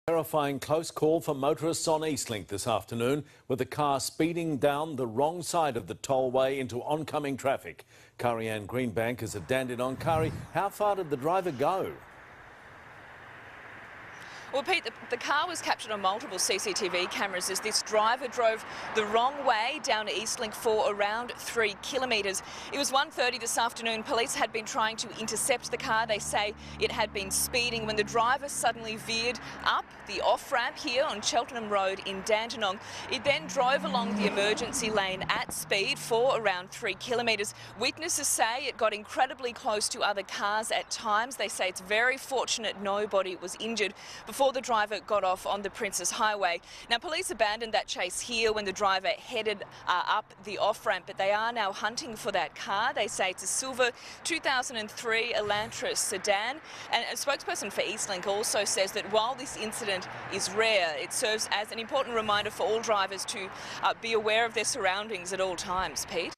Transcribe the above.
Terrifying close call for motorists on EastLink this afternoon, with the car speeding down the wrong side of the tollway into oncoming traffic. Kari-Anne Greenbank is at Dandenong. Kari, how far did the driver go? Well, Pete, the car was captured on multiple CCTV cameras as this driver drove the wrong way down to EastLink for around 3 kilometres. It was 1:30 this afternoon. Police had been trying to intercept the car. They say it had been speeding when the driver suddenly veered up the off-ramp here on Cheltenham Road in Dandenong. It then drove along the emergency lane at speed for around 3 kilometres. Witnesses say it got incredibly close to other cars at times. They say it's very fortunate nobody was injured before the driver got off on the Princes Highway. Now, police abandoned that chase here when the driver headed up the off-ramp, but they are now hunting for that car. They say it's a silver 2003 Elantra sedan. And a spokesperson for EastLink also says that while this incident is rare, it serves as an important reminder for all drivers to be aware of their surroundings at all times. Pete?